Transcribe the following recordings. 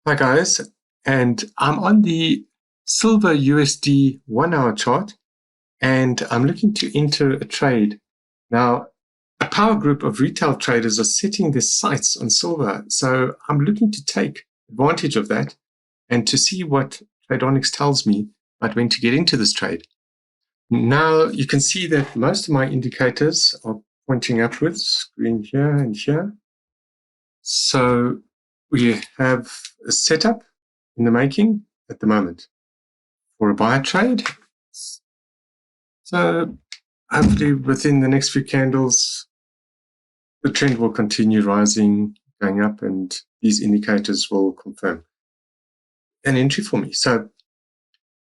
Hi guys, and I'm on the silver USD 1 hour chart, and I'm looking to enter a trade. Now, a power group of retail traders are setting their sights on silver, so I'm looking to take advantage of that and to see what Tradeonix tells me about when to get into this trade. Now, you can see that most of my indicators are pointing upwards, green here and here. So we have a setup in the making at the moment for a buy trade. So hopefully within the next few candles, the trend will continue rising, going up, and these indicators will confirm an entry for me. So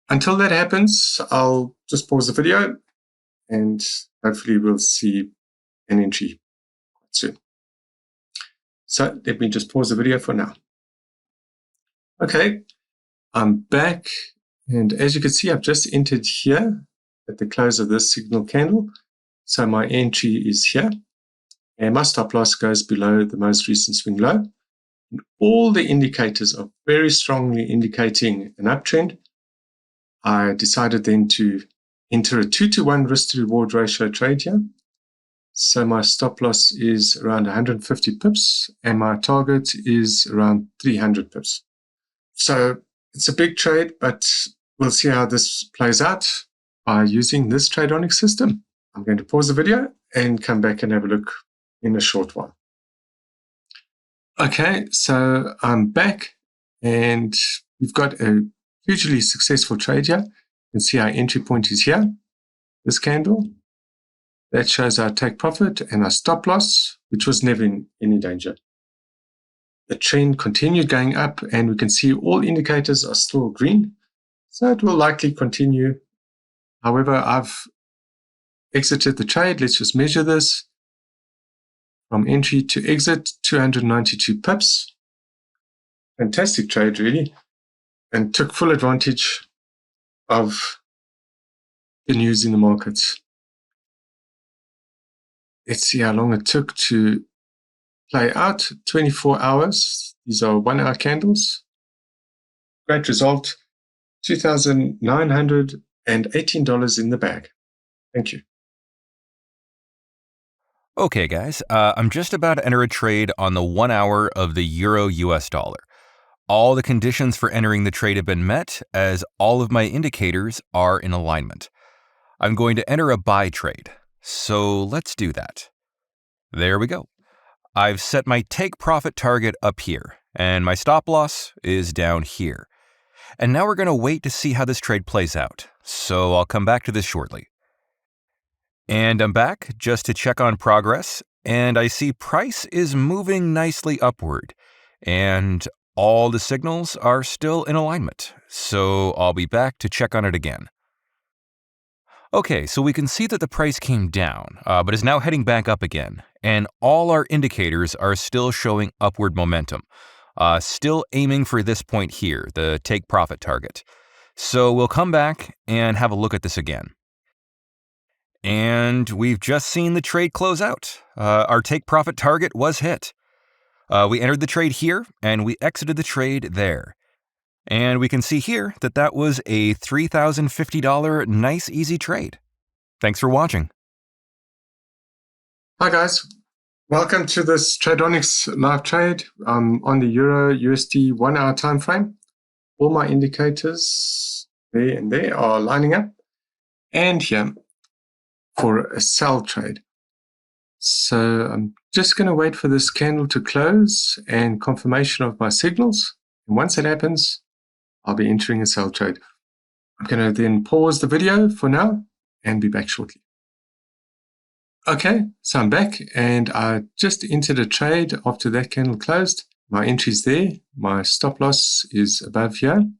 until that happens, I'll just pause the video and hopefully we'll see an entry quite soon. So let me just pause the video for now. Okay, I'm back, and as you can see, I've just entered here at the close of this signal candle. So my entry is here, and my stop loss goes below the most recent swing low. And all the indicators are very strongly indicating an uptrend. I decided then to enter a 2-to-1 risk to reward ratio trade here. So my stop loss is around 150 pips, and my target is around 300 pips. So it's a big trade, but we'll see how this plays out by using this Tradeonix system. I'm going to pause the video and come back and have a look in a short while. Okay, so I'm back, and we've got a hugely successful trade here. You can see our entry point is here, this candle. That shows our take profit and our stop loss, which was never in any danger. The trend continued going up, and we can see all indicators are still green, so it will likely continue. However, I've exited the trade. Let's just measure this. From entry to exit, 292 pips. Fantastic trade, really, and took full advantage of the news in the markets. Let's see how long it took to play out. 24 hours. These are 1 hour candles. Great result. $2,918 in the bag. Thank you. Okay, guys, I'm just about to enter a trade on the 1 hour of the Euro US dollar. All the conditions for entering the trade have been met, as all of my indicators are in alignment. I'm going to enter a buy trade, so let's do that. There we go. I've set my take profit target up here, and my stop loss is down here. And now we're going to wait to see how this trade plays out, so I'll come back to this shortly. And I'm back just to check on progress, and I see price is moving nicely upward, and all the signals are still in alignment, so I'll be back to check on it again. Okay, so we can see that the price came down, but is now heading back up again, and all our indicators are still showing upward momentum, still aiming for this point here, the take profit target. So we'll come back and have a look at this again. And we've just seen the trade close out. Our take profit target was hit. We entered the trade here, and we exited the trade there. And we can see here that that was a $3,050 nice, easy trade. Thanks for watching. Hi guys, welcome to this Tradeonix live trade on the Euro USD 1 hour time frame. All my indicators there and there are lining up, and here for a sell trade. So I'm just going to wait for this candle to close and confirmation of my signals. And once that happens, I'll be entering a sell trade. I'm going to then pause the video for now and be back shortly. Okay, so I'm back, and I just entered a trade after that candle closed. My entry's there. My stop loss is above here.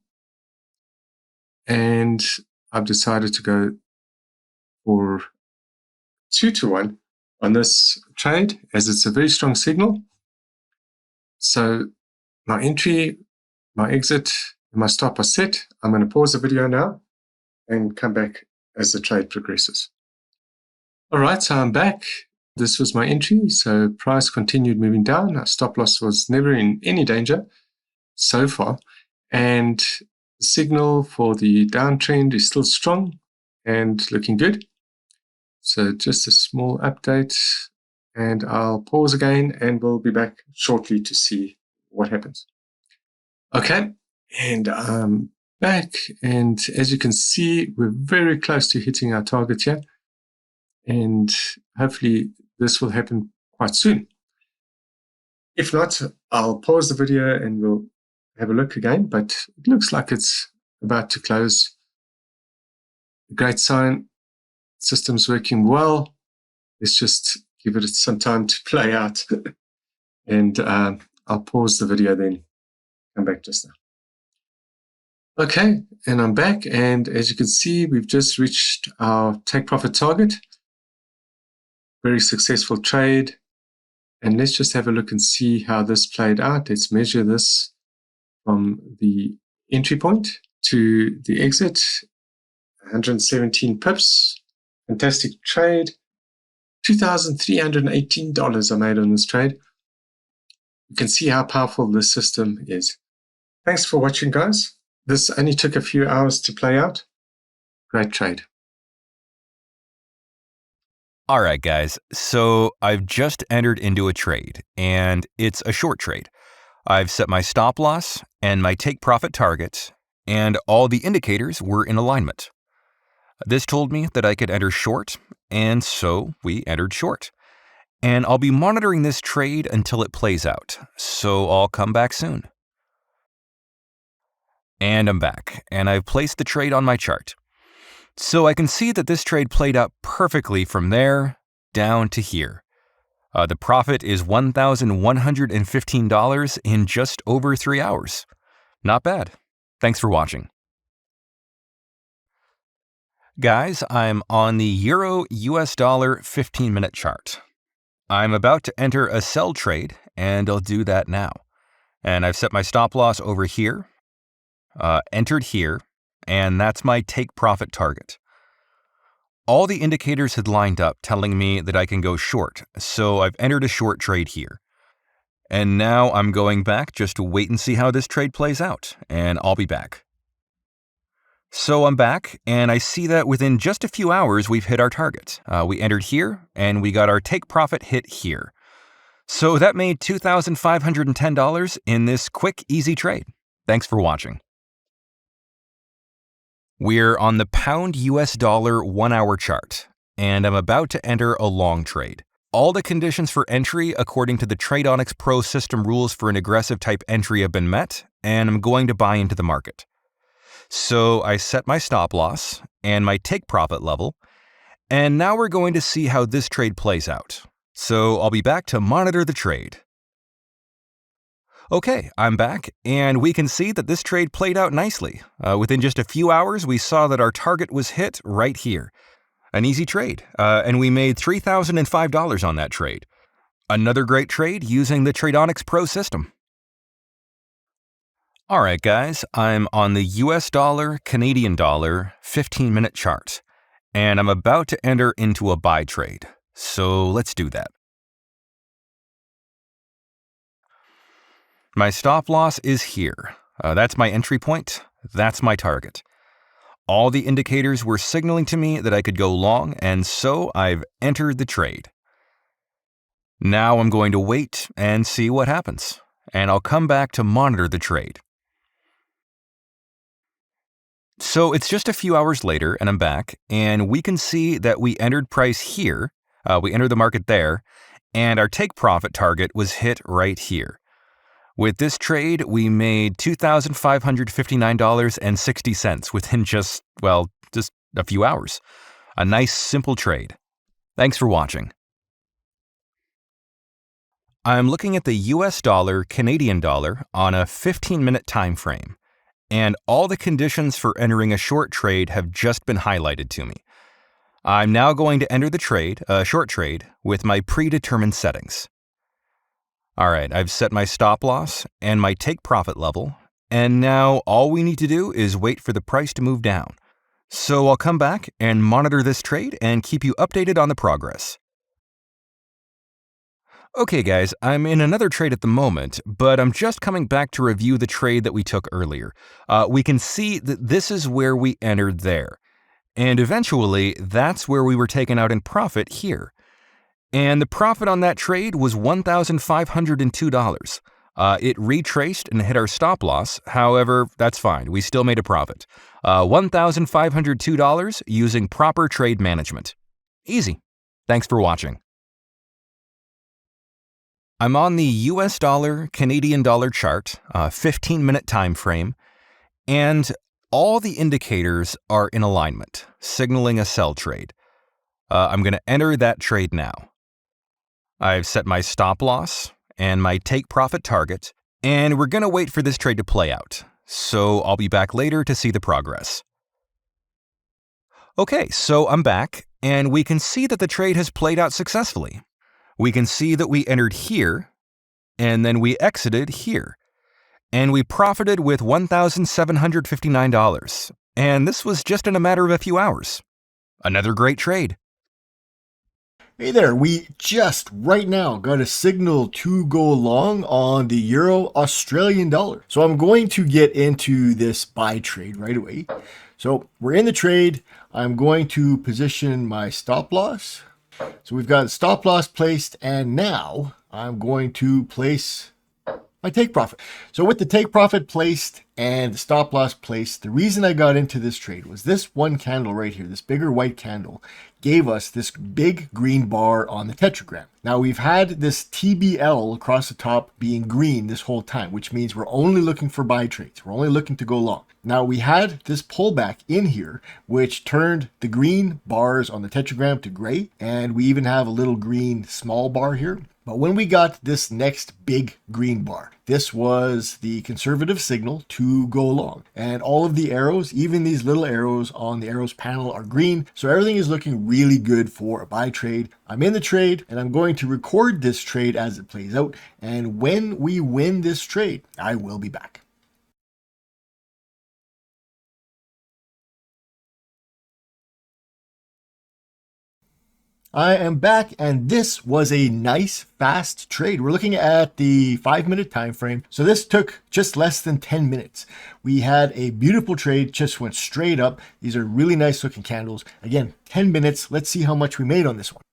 And I've decided to go for 2-to-1 on this trade, as it's a very strong signal. So my entry, my exit, and my stop are set. I'm going to pause the video now and come back as the trade progresses. All right, so I'm back. This was my entry. So price continued moving down. Our stop loss was never in any danger. so far. And the signal for the downtrend is still strong and looking good. So just a small update, and I'll pause again and we'll be back shortly to see what happens. Okay, and I'm back, and as you can see, we're very close to hitting our target here, and hopefully this will happen quite soon. If not, I'll pause the video and we'll have a look again, but it looks like it's about to close. A great sign. System's working well. Let's just give it some time to play out. And I'll pause the video then, come back just now. Okay, and I'm back, and as you can see, we've just reached our take profit target. Very successful trade. And let's just have a look and see how this played out. Let's measure this from the entry point to the exit. 117 pips. Fantastic trade. $2,318 I made on this trade. You can see how powerful this system is. Thanks for watching, guys. This only took a few hours to play out. Great trade. All right, guys. So I've just entered into a trade, and it's a short trade. I've set my stop loss and my take profit target, and all the indicators were in alignment. This told me that I could enter short, and so we entered short. And I'll be monitoring this trade until it plays out, so I'll come back soon. And I'm back, and I've placed the trade on my chart. So I can see that this trade played out perfectly from there down to here. The profit is $1,115 in just over 3 hours. Not bad. Thanks for watching. Guys, I'm on the Euro US dollar 15-minute chart. I'm about to enter a sell trade, and I'll do that now. And I've set my stop loss over here, entered here, and that's my take profit target. All the indicators had lined up telling me that I can go short, so I've entered a short trade here. And now I'm going back just to wait and see how this trade plays out, and I'll be back. So I'm back, and I see that within just a few hours we've hit our target. We entered here, and we got our take profit hit here. So that made $2,510 in this quick, easy trade. Thanks for watching. We're on the pound US dollar 1-hour chart, and I'm about to enter a long trade. All the conditions for entry according to the Tradeonix Pro system rules for an aggressive type entry have been met, and I'm going to buy into the market. So I set my stop loss and my take profit level, and now we're going to see how this trade plays out. So I'll be back to monitor the trade. Okay, I'm back, and we can see that this trade played out nicely. Within just a few hours, we saw that our target was hit right here. An easy trade, and we made $3,005 on that trade. Another great trade using the Tradeonix Pro system. All right, guys, I'm on the US dollar, Canadian dollar 15-minute chart, and I'm about to enter into a buy trade. So let's do that. My stop loss is here. That's my entry point. That's my target. All the indicators were signaling to me that I could go long, and so I've entered the trade. Now I'm going to wait and see what happens, and I'll come back to monitor the trade. So it's just a few hours later, and I'm back, and we can see that we entered price here, we entered the market there, and our take profit target was hit right here. With this trade, we made $2,559.60 within just a few hours. A nice, simple trade. Thanks for watching. I'm looking at the US dollar, Canadian dollar on a 15-minute time frame. And all the conditions for entering a short trade have just been highlighted to me. I'm now going to enter the trade, a short trade, with my predetermined settings. All right, I've set my stop loss and my take profit level, and now all we need to do is wait for the price to move down. So I'll come back and monitor this trade and keep you updated on the progress. Okay, guys, I'm in another trade at the moment, but I'm just coming back to review the trade that we took earlier. We can see that this is where we entered there. And eventually, that's where we were taken out in profit here. And the profit on that trade was $1,502. It retraced and hit our stop loss. However, that's fine. We still made a profit. $1,502 using proper trade management. Easy. Thanks for watching. I'm on the US dollar, Canadian dollar chart, 15-minute time frame, and all the indicators are in alignment, signaling a sell trade. I'm going to enter that trade now. I've set my stop loss and my take profit target, and we're going to wait for this trade to play out. So I'll be back later to see the progress. Okay, so I'm back, and we can see that the trade has played out successfully. We can see that we entered here, and then we exited here. And we profited with $1,759. And this was just in a matter of a few hours. Another great trade. Hey there, we just right now got a signal to go long on the Euro Australian dollar. So I'm going to get into this buy trade right away. So we're in the trade. I'm going to position my stop loss. So we've got stop loss placed, and now I'm going to place my take profit. So with the take profit placed and the stop loss placed, the reason I got into this trade was this one candle right here, this bigger white candle, gave us this big green bar on the tetragram. Now we've had this TBL across the top being green this whole time, which means we're only looking for buy trades. We're only looking to go long. Now we had this pullback in here, which turned the green bars on the tetragram to gray, and we even have a little green small bar here. But when we got this next big green bar, this was the conservative signal to go long. And all of the arrows, even these little arrows on the arrows panel, are green. So everything is looking really good for a buy trade. I'm in the trade, and I'm going to record this trade as it plays out. And when we win this trade, I will be back. I am back, and this was a nice fast trade. We're looking at the 5-minute time frame. So this took just less than 10 minutes. We had a beautiful trade, just went straight up. These are really nice looking candles. Again, 10 minutes. Let's see how much we made on this one.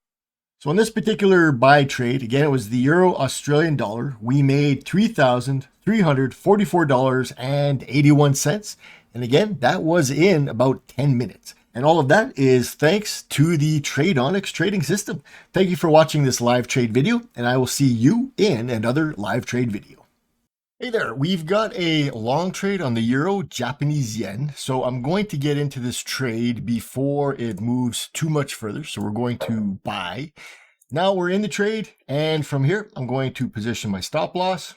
So on this particular buy trade, again, it was the Euro Australian dollar. We made $3,344.81. And again, that was in about 10 minutes. And all of that is thanks to the Tradeonix trading system. Thank you for watching this live trade video, and I will see you in another live trade video. Hey there, we've got a long trade on the Euro Japanese yen. So I'm going to get into this trade before it moves too much further. So we're going to buy. Now we're in the trade, and from here, I'm going to position my stop loss,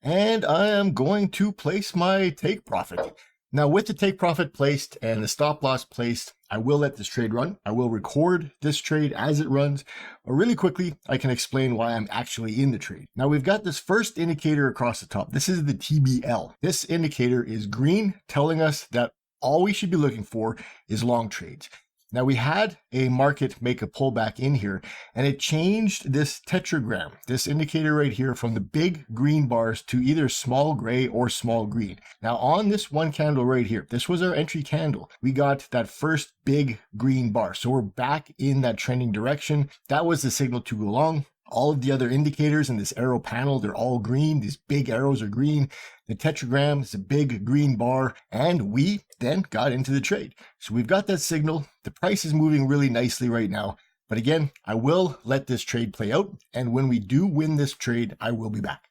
and I am going to place my take profit. Now with the take profit placed and the stop loss placed, I will let this trade run. I will record this trade as it runs, but really quickly, I can explain why I'm actually in the trade. Now we've got this first indicator across the top. This is the TBL. This indicator is green, telling us that all we should be looking for is long trades. Now we had a market make a pullback in here, and it changed this tetragram, this indicator right here, from the big green bars to either small gray or small green. Now on this one candle right here, this was our entry candle. We got that first big green bar. So we're back in that trending direction. That was the signal to go long. All of the other indicators in this arrow panel, they're all green. These big arrows are green. The tetragram is a big green bar, and we then got into the trade. So we've got that signal. The price is moving really nicely right now. But again, I will let this trade play out. And when we do win this trade, I will be back.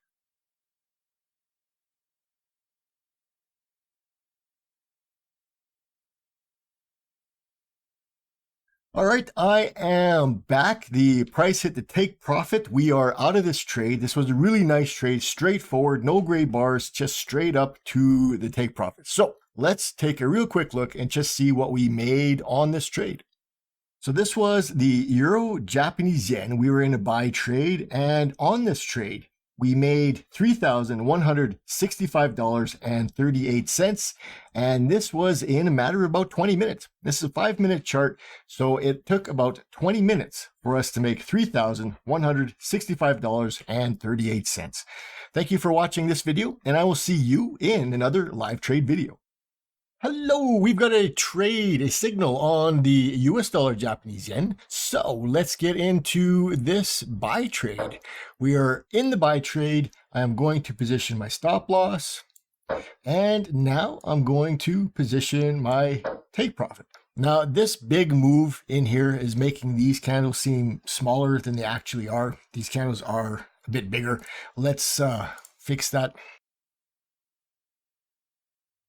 All right, I am back. The price hit the take profit. We are out of this trade. This was a really nice trade, straightforward, no gray bars, just straight up to the take profit. So let's take a real quick look and just see what we made on this trade. So this was the Euro Japanese yen. We were in a buy trade, and on this trade, we made $3,165.38. And this was in a matter of about 20 minutes. This is a 5-minute chart, so it took about 20 minutes for us to make $3,165.38. Thank you for watching this video, and I will see you in another live trade video. Hello, we've got a signal on the US dollar Japanese yen. So let's get into this buy trade. We are in the buy trade. I am going to position my stop loss. And now I'm going to position my take profit. Now, this big move in here is making these candles seem smaller than they actually are. These candles are a bit bigger. Let's fix that.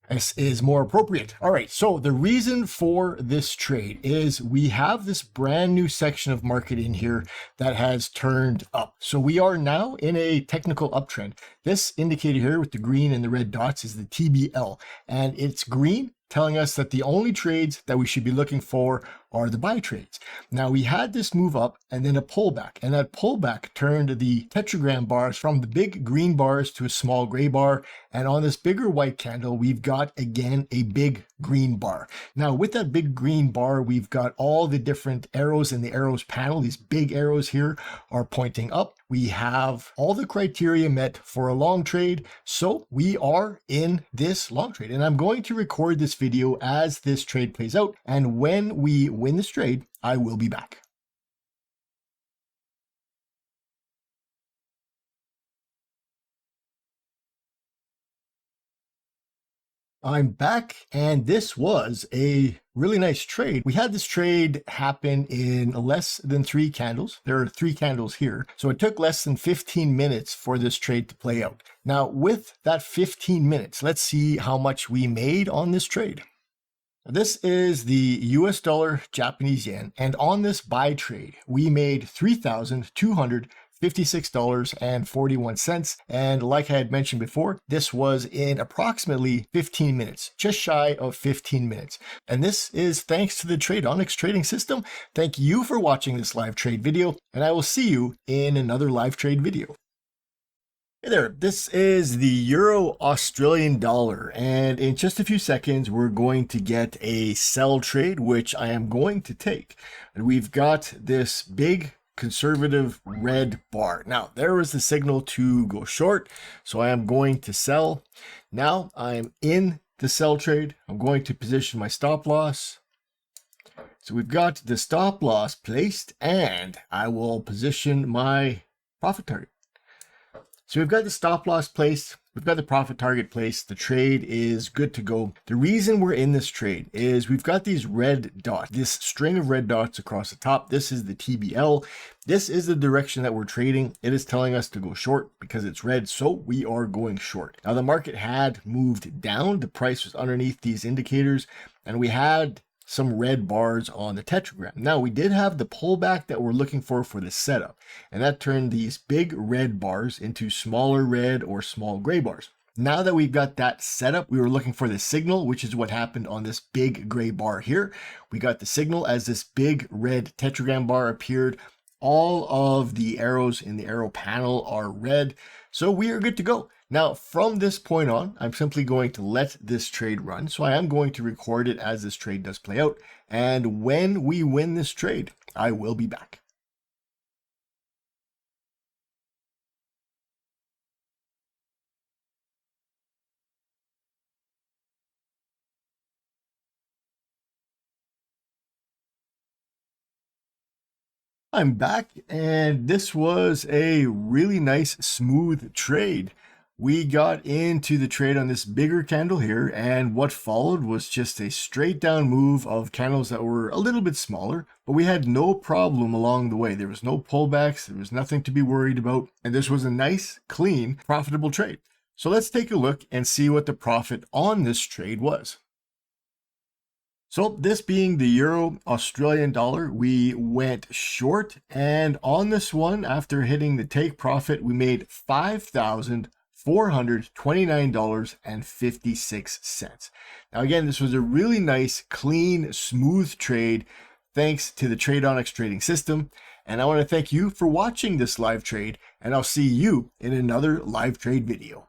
This is more appropriate. All right, so the reason for this trade is we have this brand new section of market in here that has turned up. So we are now in a technical uptrend. This indicator here with the green and the red dots is the TBL, and it's green, telling us that the only trades that we should be looking for are the buy trades. Now, we had this move up and then a pullback, and that pullback turned the tetragram bars from the big green bars to a small gray bar. And on this bigger white candle, we've got again a big green bar. Now, with that big green bar, we've got all the different arrows in the arrows panel. These big arrows here are pointing up. We have all the criteria met for a long trade. So we are in this long trade, and I'm going to record this video as this trade plays out. And when we win this trade, I will be back. I'm back, and this was a really nice trade. We had this trade happen in less than 3 candles. There are 3 candles here. So it took less than 15 minutes for this trade to play out. Now, with that 15 minutes, let's see how much we made on this trade. This is the US dollar Japanese yen, and on this buy trade, we made $3,256.41. And like I had mentioned before, this was in approximately 15 minutes, just shy of 15 minutes. And this is thanks to the Tradeonix trading system. Thank you for watching this live trade video, and I will see you in another live trade video. Hey there, this is the Euro Australian dollar, and in just a few seconds we're going to get a sell trade, which I am going to take. And we've got this big conservative red bar. Now, there was the signal to go short, so I am going to sell. Now I'm in the sell trade. I'm going to position my stop loss. So we've got the stop loss placed, and I will position my profit target. So we've got the stop loss placed, we've got the profit target placed, the trade is good to go. The reason we're in this trade is we've got these red dots, this string of red dots across the top. This is the TBL. This is the direction that we're trading. It is telling us to go short because it's red, so we are going short. Now, the market had moved down, the price was underneath these indicators, and we had some red bars on the tetragram. Now, we did have the pullback that we're looking for the setup, and that turned these big red bars into smaller red or small gray bars. Now that we've got that setup, we were looking for the signal, which is what happened on this big gray bar here. We got the signal as this big red tetragram bar appeared. All of the arrows in the arrow panel are red, so we are good to go. Now, from this point on, I'm simply going to let this trade run. So I am going to record it as this trade does play out. And when we win this trade, I will be back. I'm back, and this was a really nice, smooth trade. We got into the trade on this bigger candle here, and what followed was just a straight down move of candles that were a little bit smaller, but we had no problem along the way. There was no pullbacks, there was nothing to be worried about, and this was a nice, clean, profitable trade. So let's take a look and see what the profit on this trade was. So this being the Euro Australian dollar, we went short, and on this one, after hitting the take profit, we made $5,429.56. Now again, this was a really nice, clean, smooth trade thanks to the Tradeonix trading system. And I want to thank you for watching this live trade, and I'll see you in another live trade video.